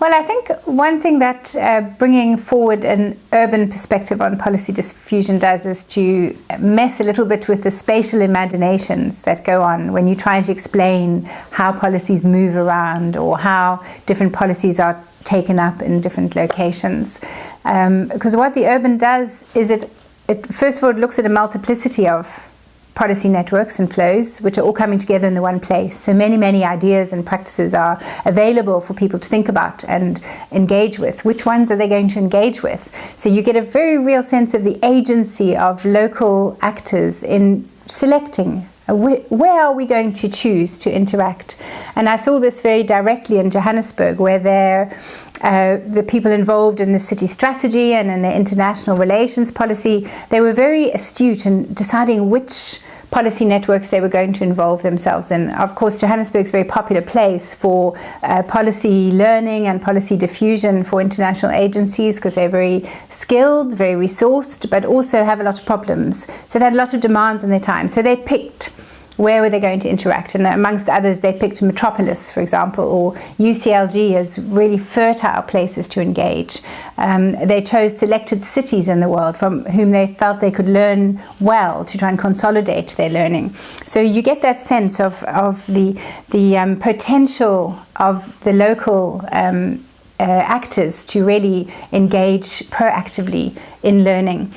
Well, I think one thing that bringing forward an urban perspective on policy diffusion does is to mess a little bit with the spatial imaginations that go on when you're trying to explain how policies move around or how different policies are taken up in different locations. Because what the urban does is it first of all, it looks at a multiplicity of policy networks and flows, which are all coming together in the one place. So many ideas and practices are available for people to think about and engage with. Which ones are they going to engage with? So you get a very real sense of the agency of local actors in selecting where are we going to choose to interact. And I saw this very directly in Johannesburg, where the people involved in the city strategy and in the international relations policy, they were very astute in deciding which policy networks they were going to involve themselves in. Of course, Johannesburg is a very popular place for policy learning and policy diffusion for international agencies, because they're very skilled, very resourced, but also have a lot of problems. So they had a lot of demands on their time. So they picked where were they going to interact, and amongst others they picked Metropolis, for example, or UCLG as really fertile places to engage. They chose selected cities in the world from whom they felt they could learn well to try and consolidate their learning. So you get that sense of the potential of the local actors to really engage proactively in learning.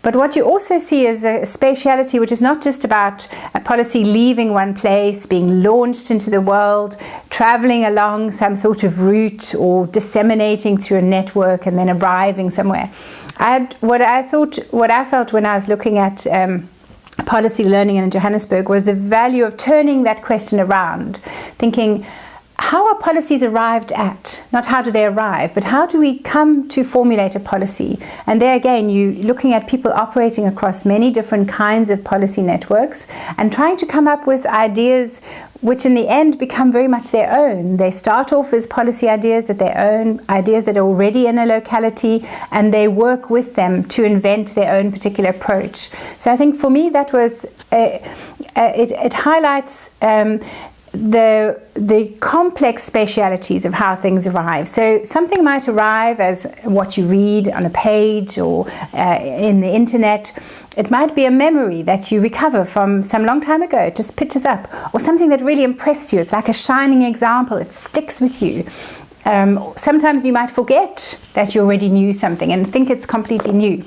But what you also see is a spatiality which is not just about a policy leaving one place, being launched into the world, traveling along some sort of route or disseminating through a network and then arriving somewhere. What I felt when I was looking at policy learning in Johannesburg was the value of turning that question around, thinking, how are policies arrived at? Not how do they arrive, but how do we come to formulate a policy? And there again, you're looking at people operating across many different kinds of policy networks and trying to come up with ideas which in the end become very much their own. They start off as policy ideas that their own, ideas that are already in a locality, and they work with them to invent their own particular approach. So I think for me that was, it highlights the complex spatialities of how things arrive. So something might arrive as what you read on a page or in the internet. It might be a memory that you recover from some long time ago. It just pitches up. Or something that really impressed you. It's like a shining example. It sticks with you. Sometimes you might forget that you already knew something and think it's completely new.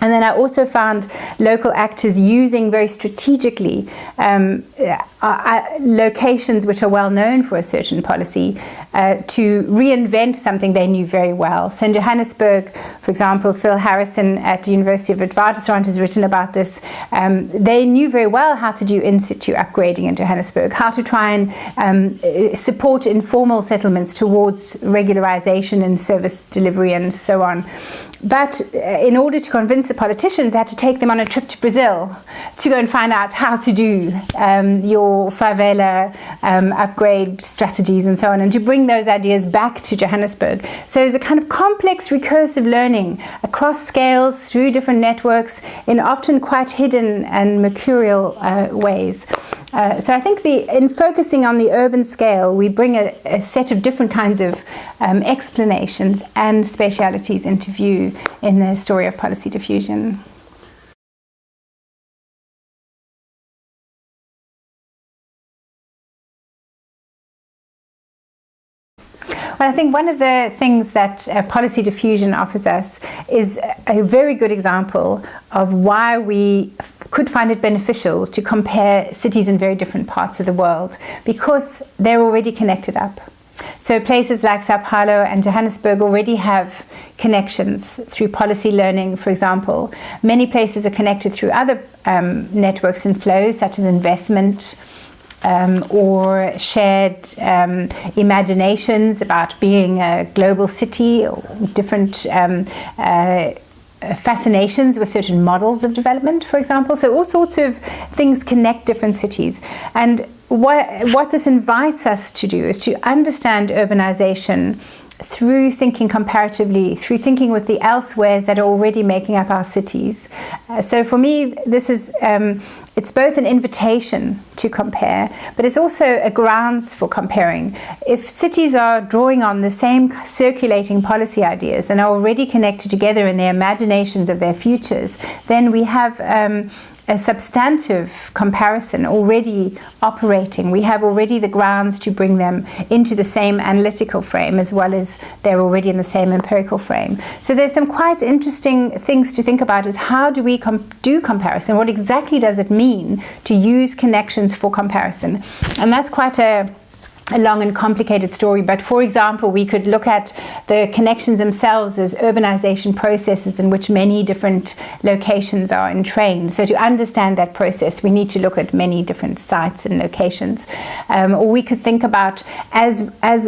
And then I also found local actors using very strategically locations which are well known for a certain policy to reinvent something they knew very well. So in Johannesburg, for example, Phil Harrison at the University of Witwatersrand has written about this. They knew very well how to do in situ upgrading in Johannesburg, how to try and support informal settlements towards regularization and service delivery and so on. But in order to convince the politicians, had to take them on a trip to Brazil to go and find out how to do your favela upgrade strategies and so on, and to bring those ideas back to Johannesburg. So there's a kind of complex recursive learning across scales through different networks in often quite hidden and mercurial ways. So I think in focusing on the urban scale, we bring a set of different kinds of explanations and spatialities into view in the story of policy diffusion. Well, I think one of the things that policy diffusion offers us is a very good example of why we could find it beneficial to compare cities in very different parts of the world, because they're already connected up. So places like Sao Paulo and Johannesburg already have connections through policy learning, for example. Many places are connected through other networks and flows, such as investment, or shared imaginations about being a global city, or different fascinations with certain models of development, for example. So all sorts of things connect different cities. And what this invites us to do is to understand urbanization through thinking comparatively, through thinking with the elsewheres that are already making up our cities. So for me, this is, it's both an invitation to compare, but it's also a grounds for comparing. If cities are drawing on the same circulating policy ideas and are already connected together in their imaginations of their futures, then we have a substantive comparison already operating. We have already the grounds to bring them into the same analytical frame, as well as they're already in the same empirical frame. So there's some quite interesting things to think about, is how do we do comparison? What exactly does it mean to use connections for comparison? And that's quite a long and complicated story, but for example, we could look at the connections themselves as urbanization processes in which many different locations are entrained. So to understand that process, we need to look at many different sites and locations. Or we could think about as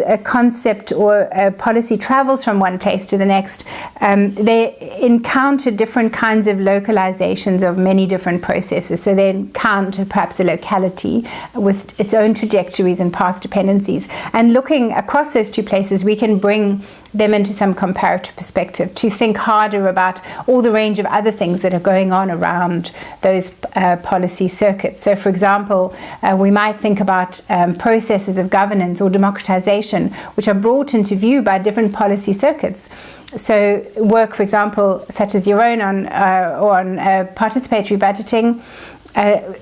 a concept or a policy travels from one place to the next, they encounter different kinds of localizations of many different processes. So they encounter perhaps a locality with its own trajectories and path dependencies. And looking across those two places, we can bring them into some comparative perspective to think harder about all the range of other things that are going on around those policy circuits. So for example, we might think about processes of governance or democratization, which are brought into view by different policy circuits. So work, for example, such as your own on participatory budgeting,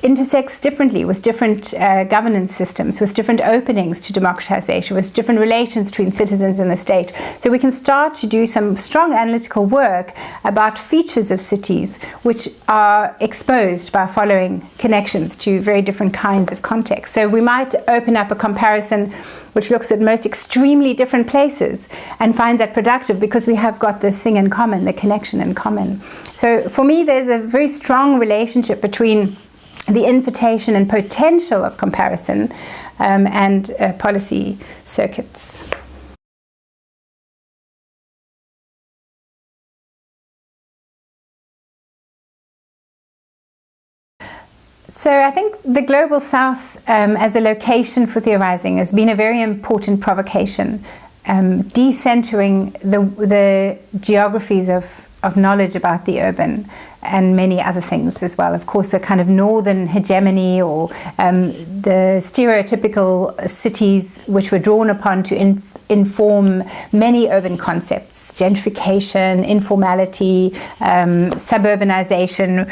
intersects differently with different governance systems, with different openings to democratization, with different relations between citizens and the state. So we can start to do some strong analytical work about features of cities which are exposed by following connections to very different kinds of contexts. So we might open up a comparison which looks at most extremely different places and finds that productive because we have got the thing in common, the connection in common. So for me, there's a very strong relationship between the invitation and potential of comparison and policy circuits. So I think the Global South as a location for theorizing has been a very important provocation, decentering the geographies of knowledge about the urban and many other things as well. Of course, a kind of northern hegemony or the stereotypical cities which were drawn upon to inform many urban concepts: gentrification, informality, suburbanization,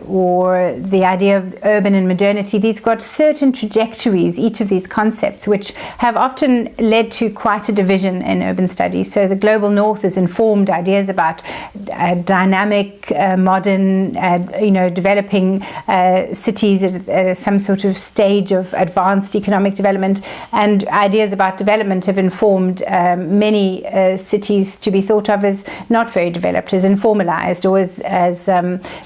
or the idea of urban and modernity. These got certain trajectories, each of these concepts, which have often led to quite a division in urban studies. So the global north has informed ideas about dynamic, modern, developing cities at some sort of stage of advanced economic development, and ideas about development have informed many cities to be thought of as not very developed, as informalized, or as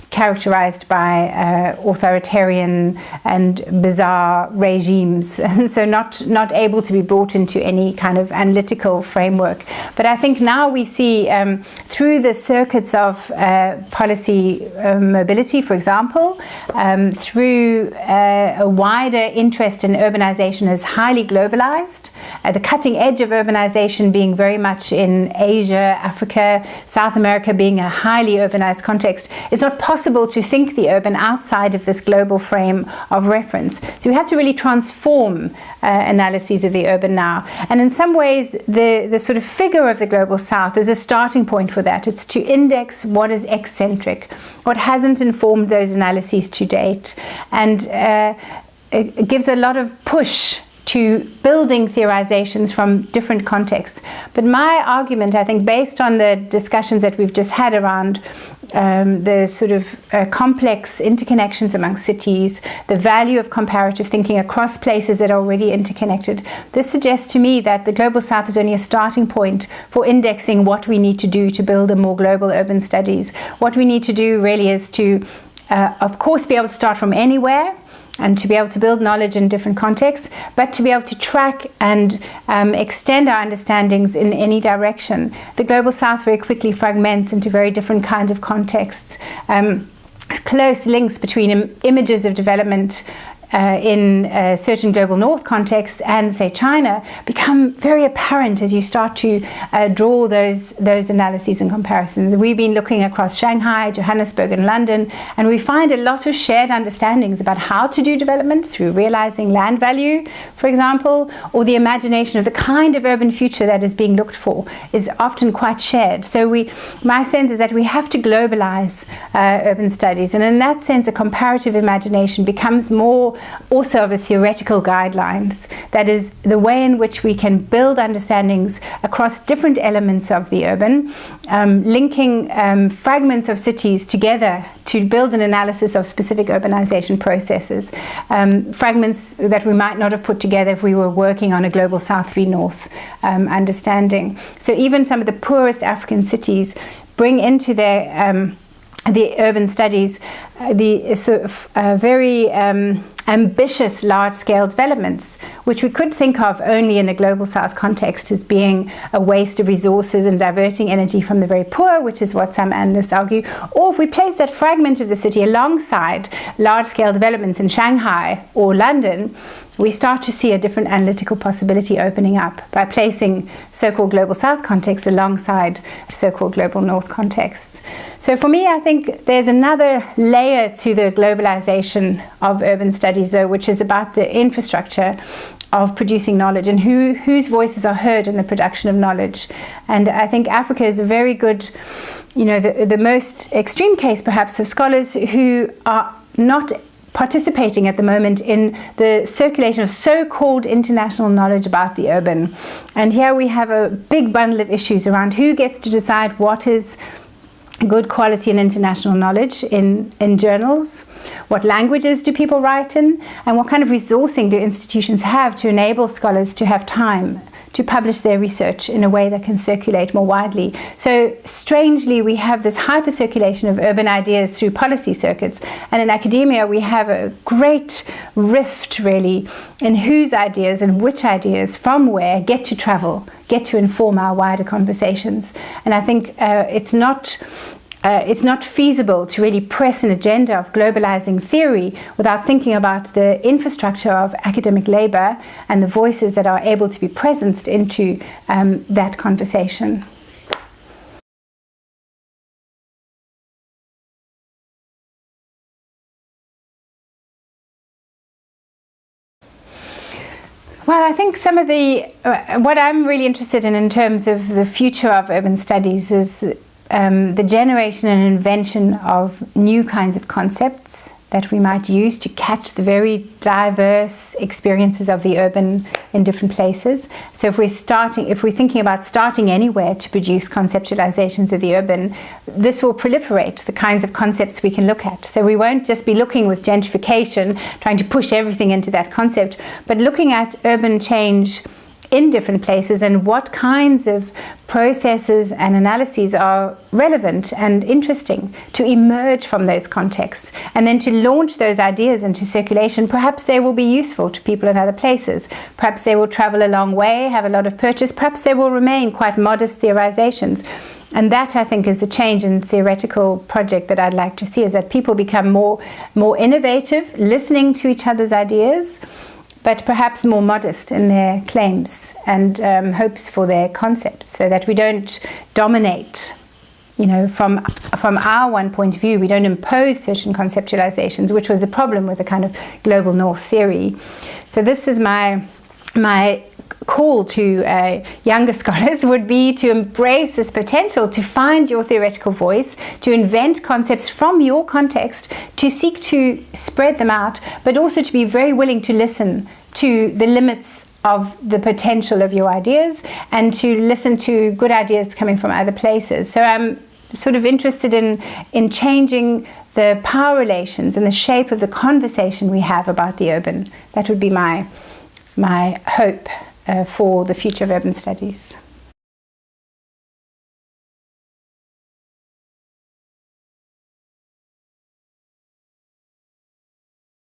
characterized by authoritarian and bizarre regimes, so not able to be brought into any kind of analytical framework. But I think now we see through the circuits of policy mobility, for example, through a wider interest in urbanization as highly globalized, the cutting edge of urbanization being very much in Asia, Africa, South America being a highly urbanized context. It's not possible to think the urban outside of this global frame of reference. So we have to really transform analyses of the urban now. And in some ways, the sort of figure of the Global South is a starting point for that. It's to index what is eccentric, what hasn't informed those analyses to date, and it gives a lot of push to building theorizations from different contexts. But my argument, I think, based on the discussions that we've just had around the sort of complex interconnections among cities, the value of comparative thinking across places that are already interconnected, this suggests to me that the Global South is only a starting point for indexing what we need to do to build a more global urban studies. What we need to do really is to, of course, be able to start from anywhere, and to be able to build knowledge in different contexts, but to be able to track and extend our understandings in any direction. The Global South very quickly fragments into very different kinds of contexts. Close links between images of development in certain global north contexts and, say, China become very apparent as you start to draw those analyses and comparisons. We've been looking across Shanghai, Johannesburg, and London, and we find a lot of shared understandings about how to do development through realizing land value, for example, or the imagination of the kind of urban future that is being looked for is often quite shared. So my sense is that we have to globalize urban studies, and in that sense a comparative imagination becomes more also of a theoretical guidelines. That is the way in which we can build understandings across different elements of the urban, linking fragments of cities together to build an analysis of specific urbanization processes, fragments that we might not have put together if we were working on a global south v north understanding. So even some of the poorest African cities bring into their the urban studies the sort of very ambitious large-scale developments, which we could think of only in a global south context as being a waste of resources and diverting energy from the very poor, which is what some analysts argue. Or if we place that fragment of the city alongside large-scale developments in Shanghai or London, we start to see a different analytical possibility opening up by placing so-called global south contexts alongside so-called global north contexts. So for me, I think there's another layer to the globalization of urban studies, though, which is about the infrastructure of producing knowledge and whose voices are heard in the production of knowledge. And I think Africa is a very good, the most extreme case perhaps of scholars who are not participating at the moment in the circulation of so-called international knowledge about the urban. And here we have a big bundle of issues around who gets to decide what is good quality and international knowledge in journals, what languages do people write in, and what kind of resourcing do institutions have to enable scholars to have time to publish their research in a way that can circulate more widely. So strangely, we have this hyper-circulation of urban ideas through policy circuits, and in academia we have a great rift really in whose ideas and which ideas from where get to travel, get to inform our wider conversations. And I think it's not feasible to really press an agenda of globalizing theory without thinking about the infrastructure of academic labor and the voices that are able to be presenced into that conversation. Well, I think some of what I'm really interested in terms of the future of urban studies is the generation and invention of new kinds of concepts that we might use to catch the very diverse experiences of the urban in different places. So if we're thinking about starting anywhere to produce conceptualizations of the urban, this will proliferate the kinds of concepts we can look at. So we won't just be looking with gentrification, trying to push everything into that concept, but looking at urban change in different places and what kinds of processes and analyses are relevant and interesting to emerge from those contexts, and then to launch those ideas into circulation. Perhaps they will be useful to people in other places. Perhaps they will travel a long way, have a lot of purchase. Perhaps they will remain quite modest theorizations. And that, I think, is the change in theoretical project that I'd like to see, is that people become more innovative, listening to each other's ideas, but perhaps more modest in their claims and hopes for their concepts, so that we don't dominate, from our one point of view, we don't impose certain conceptualizations, which was a problem with the kind of global north theory. So this is my call to younger scholars would be to embrace this potential to find your theoretical voice, to invent concepts from your context, to seek to spread them out, but also to be very willing to listen to the limits of the potential of your ideas and to listen to good ideas coming from other places. So I'm sort of interested in changing the power relations and the shape of the conversation we have about the urban. That would be my hope for the future of urban studies.